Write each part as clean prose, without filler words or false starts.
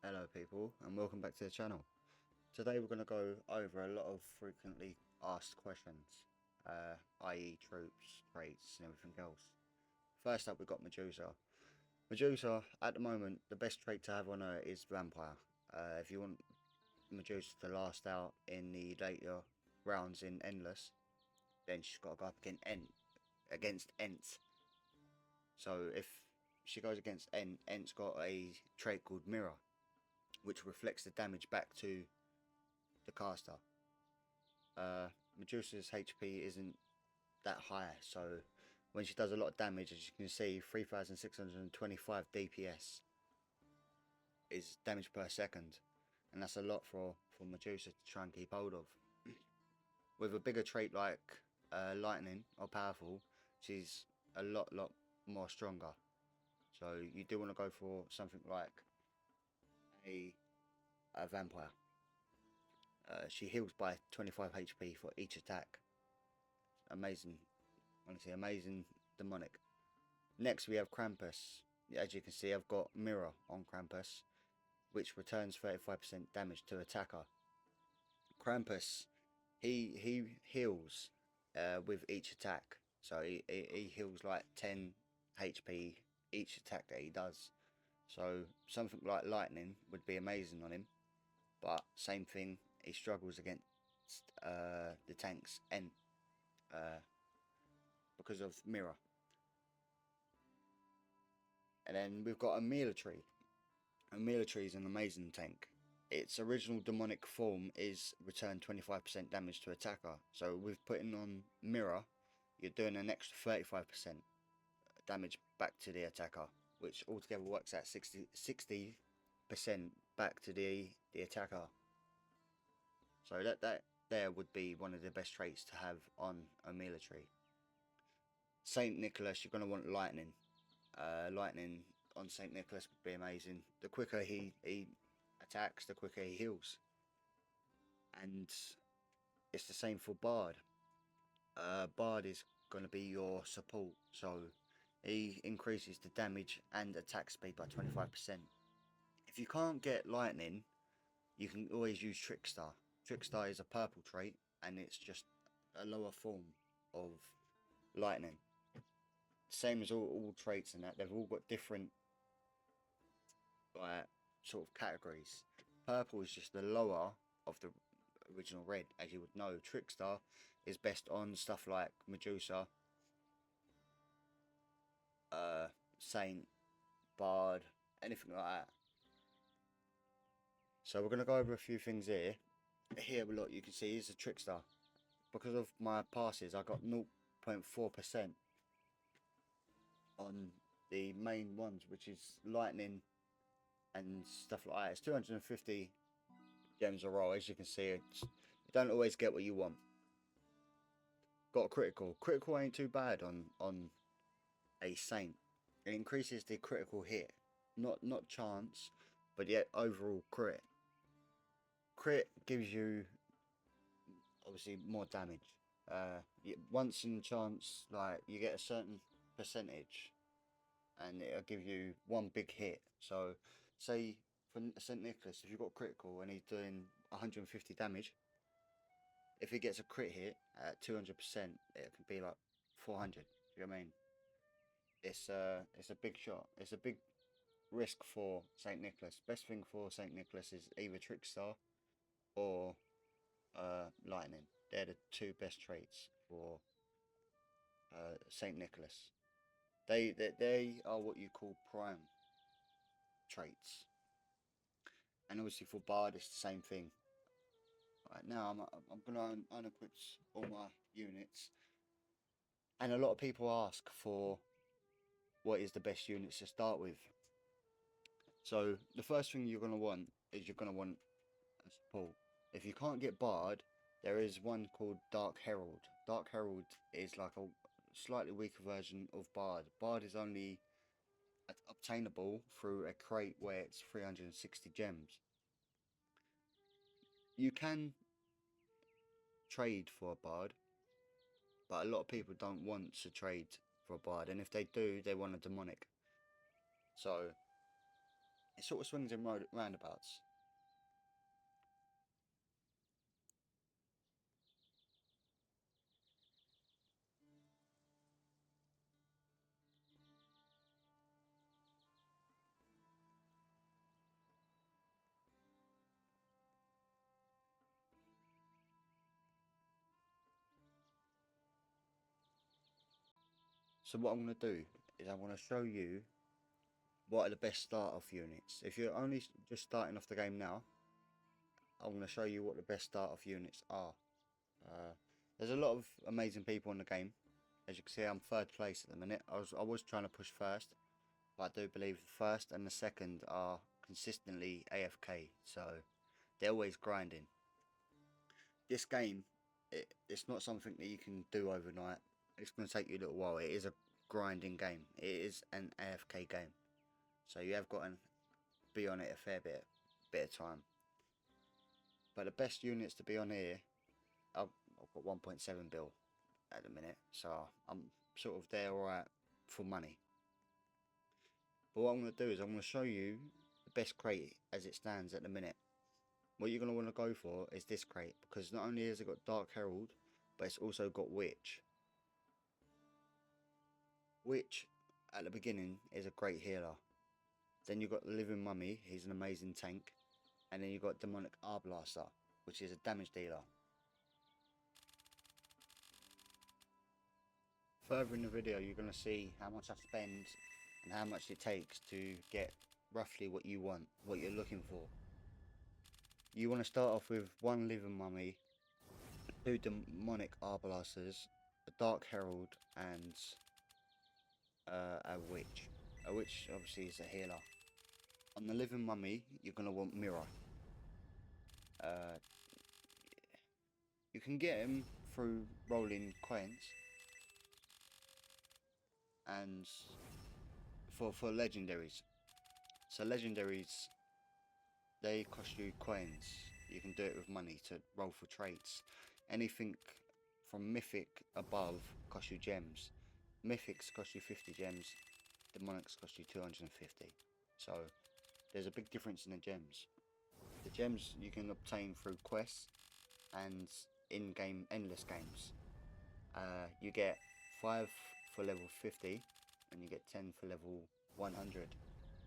Hello people and welcome back to the channel. Today we're going to go over a lot of frequently asked questions, i.e. troops, traits and everything else. First up we've got Medusa. Medusa, at the moment, the best trait to have on her is Vampire. If you want Medusa to last out in the later rounds in Endless, then she's got to go up against Ents. So if she goes against Ent's got a trait called Mirror, which reflects the damage back to the caster. Medusa's HP isn't that high, so when she does a lot of damage, as you can see, 3625 DPS is damage per second, and that's a lot for Medusa to try and keep hold of. With a bigger trait like Lightning or Powerful, she's a lot more stronger. So you do want to go for something like a, a Vampire. She heals by 25 HP for each attack. Amazing, honestly, amazing demonic. Next we have Krampus. As you can see, I've got Mirror on Krampus, which returns 35% damage to attacker. Krampus, he heals with each attack, so he heals like 10 HP each attack that he does. So something like Lightning would be amazing on him, but same thing, he struggles against the tanks and because of Mirror. And then we've got a military. A military is an amazing tank. Its original demonic form is return 25% damage to attacker. So with putting on Mirror, you're doing an extra 35% damage back to the attacker, which altogether works out 60% back to the attacker. So that there would be one of the best traits to have on a military. Saint Nicholas, you're going to want Lightning. Lightning on Saint Nicholas would be amazing. The quicker he attacks, the quicker he heals. And it's the same for Bard. Bard is going to be your support, so he increases the damage and attack speed by 25%. If you can't get Lightning, you can always use Trickstar. Trickstar is a purple trait, and it's just a lower form of Lightning. Same as all traits and that, they've all got different like sort of categories. Purple is just the lower of the original red, as you would know. Trickstar is best on stuff like Medusa, Saint, Bard, anything like that. So we're going to go over a few things here. Here, look, you can see is a Trickstar. Because of my passes, I got 0.4% on the main ones, which is Lightning and stuff like that. It's 250 gems a roll. As you can see, you don't always get what you want. Got a critical. Critical ain't too bad on a Saint. It increases the critical hit, not chance, but yet overall crit. Crit gives you obviously more damage. Once in chance, like you get a certain percentage, and it'll give you one big hit. So, say for Saint Nicholas, if you've got critical and he's doing 150 damage, if he gets a crit hit at 200%, it can be like 400. You know what I mean? It's a big shot. It's a big risk for Saint Nicholas. Best thing for Saint Nicholas is either Trickstar or Lightning. They're the two best traits for Saint Nicholas. They are what you call prime traits. And obviously for Bard it's the same thing. Right now I'm gonna unequip all my units. And a lot of people ask for what is the best units to start with. So the first thing you're gonna want is you're gonna want a support. If you can't get Bard, there is one called Dark Herald. Dark Herald is like a slightly weaker version of Bard. Bard is only obtainable through a crate where it's 360 gems. You can trade for a Bard, but a lot of people don't want to trade for a Bard, and if they do, they want a demonic. So It sort of swings in roundabouts. So what I'm going to do is I want to show you what are the best start off units. If you're only just starting off the game now, I'm going to show you what the best start off units are. There's a lot of amazing people in the game. As you can see, I'm third place at the minute. I was trying to push first, but I do believe the first and the second are consistently AFK, so they're always grinding. This game, it's not something that you can do overnight. It's going to take you a little while. It is a grinding game. It is an AFK game, so you have got to be on it a fair bit of time. But the best units to be on here, I've got 1.7 bill at the minute, so I'm sort of there alright for money. But what I'm going to do is I'm going to show you the best crate as it stands at the minute. What you're going to want to go for is this crate, because not only has it got Dark Herald, but it's also got Witch. Witch at the beginning is a great healer. Then you've got the Living Mummy, he's an amazing tank. And then you've got Demonic Arblaster, which is a damage dealer. Further in the video you're going to see how much I spend and how much it takes to get roughly what you want, what you're looking for. You want to start off with 1 Living Mummy, 2 Demonic Arbalasters, a Dark Herald and a Witch. A Witch obviously is a healer. On the Living Mummy you're going to want Mirror. You can get him through rolling coins, and for legendaries. So legendaries, they cost you coins. You can do it with money to roll for traits. Anything from mythic above costs you gems. Mythics cost you 50 gems. Demonics cost you 250. So there's a big difference in the gems. The gems you can obtain through quests and in-game endless games. You get 5 for level 50 and you get 10 for level 100.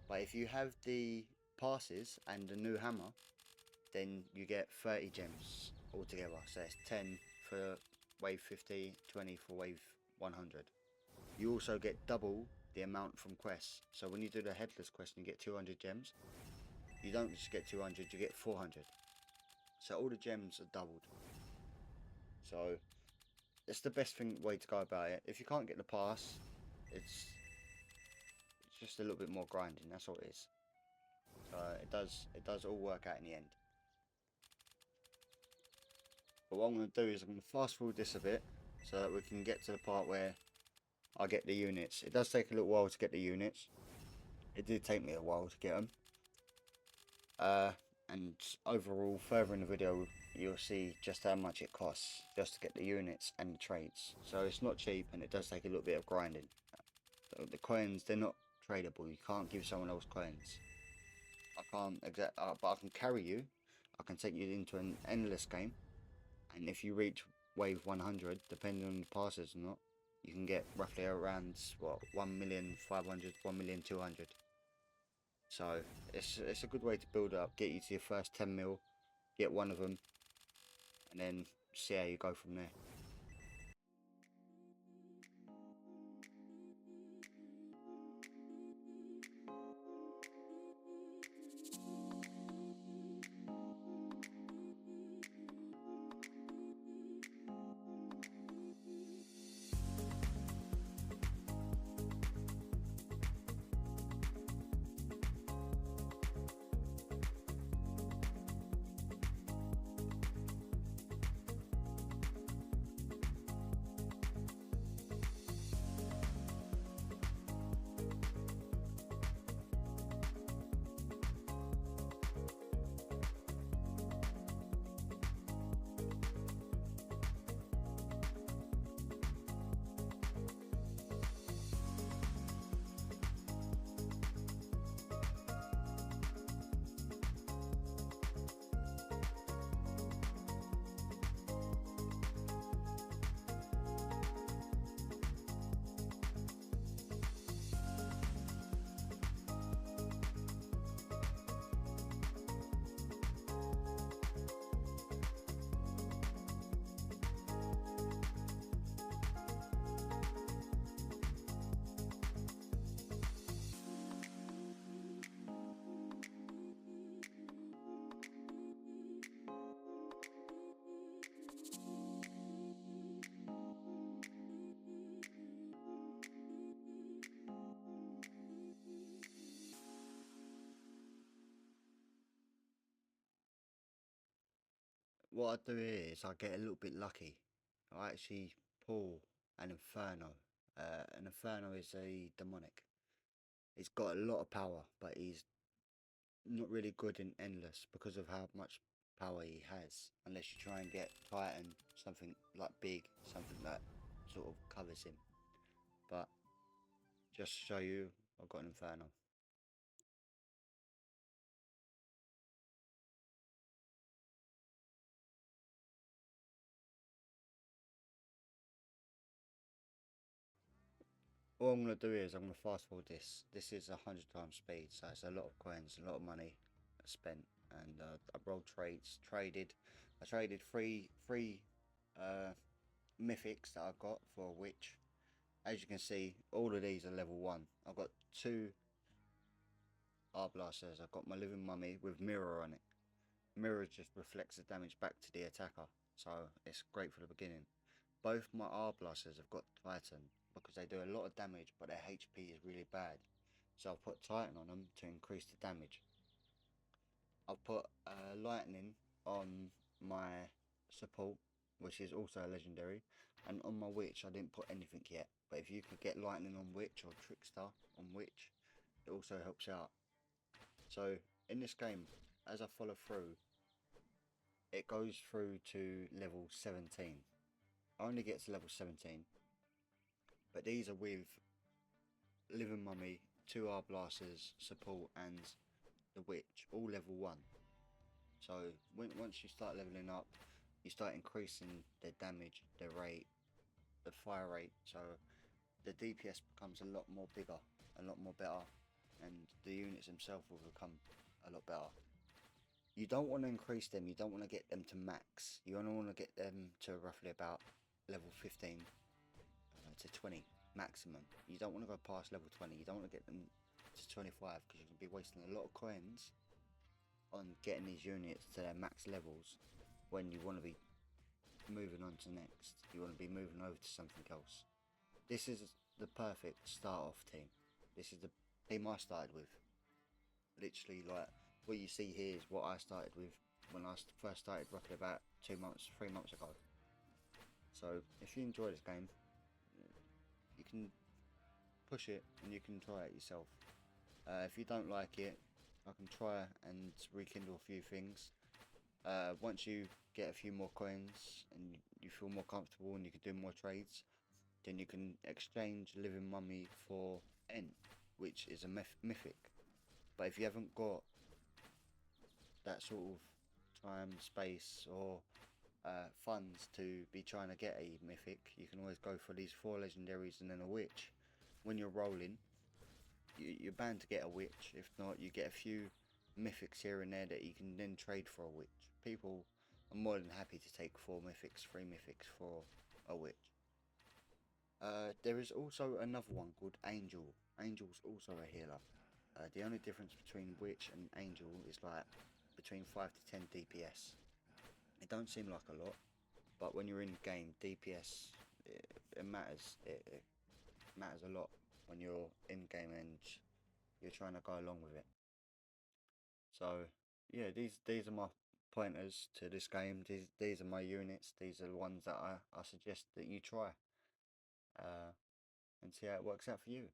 But if you have the passes and the new hammer, then you get 30 gems altogether. So it's 10 for wave 50, 20 for wave 100. You also get double the amount from quests. So when you do the headless quest and you get 200 gems, you don't just get 200, you get 400. So all the gems are doubled. So it's the best way to go about it. If you can't get the pass, it's just a little bit more grinding. That's all it is. So it does all work out in the end. But what I'm going to do is I'm going to fast forward this a bit so that we can get to the part where I get the units. It does take a little while to get the units. It did take me a while to get them. And overall, further in the video, you'll see just how much it costs just to get the units and the traits. So it's not cheap, and it does take a little bit of grinding. The coins, they're not tradable. You can't give someone else coins. I can't but I can carry you. I can take you into an endless game, and if you reach wave 100, depending on the passes or not, you can get roughly around what 1,500,000, 1,200,000. So it's a good way to build up, get you to your first 10 mil, get one of them, and then see how you go from there. what I do here is I get a little bit lucky. I actually pull an Inferno. An Inferno is a demonic. He's got a lot of power, but he's not really good in endless because of how much power he has. Unless you try and get Titan, something like big, something that sort of covers him. But just to show you, I've got an Inferno. All I'm going to do is I'm going to fast forward this. This is 100 times speed, so it's a lot of coins, a lot of money spent. And I rolled trades, I traded three uh, mythics that I've got for a witch. As you can see, all of these are level 1. I've got 2 art blasters. I've got my living mummy with mirror on it. Mirror just reflects the damage back to the attacker, so it's great for the beginning. Both my art blasters have got Titan because they do a lot of damage, but their HP is really bad. So I've put Titan on them to increase the damage. I've put lightning on my support, which is also a legendary, and on my witch I didn't put anything yet. But if you could get lightning on witch or trickster on witch, it also helps out. So in this game, as I follow through, it goes through to level 17. I only get to level 17, but these are with living mummy, 2 R blasters, support, and the witch, all level 1. So once you start leveling up, you start increasing the damage, the rate, the fire rate. So the DPS becomes a lot more bigger, a lot more better, and the units themselves will become a lot better. You don't want to increase them. You don't want to get them to max. You only want to get them to roughly about level 15 to 20 maximum. You don't want to go past level 20. You don't want to get them to 25 because you can be wasting a lot of coins on getting these units to their max levels when you want to be moving on to next. You want to be moving over to something else. This is the perfect start off team. This is the team I started with. Literally, like what you see here is what I started with when I first started roughly about 2 months, 3 months ago. So if you enjoy this game, you can push it and you can try it yourself. If you don't like it, I can try and rekindle a few things. Once you get a few more coins and you feel more comfortable and you can do more trades, then you can exchange Living Mummy for Ent, which is a mythic. But if you haven't got that sort of time, space, or funds to be trying to get a mythic, you can always go for these 4 legendaries and then a witch. When you're rolling, you're bound to get a witch. If not, you get a few mythics here and there that you can then trade for a witch. People are more than happy to take 4 mythics, 3 mythics for a witch. There is also another one called Angel. Angel's also a healer. The only difference between witch and angel is like between 5 to 10 DPS. It don't seem like a lot, but when you're in game, DPS it matters. It matters a lot when you're in game and you're trying to go along with it. So yeah, these are my pointers to this game. These are my units. These are the ones that I suggest that you try and see how it works out for you.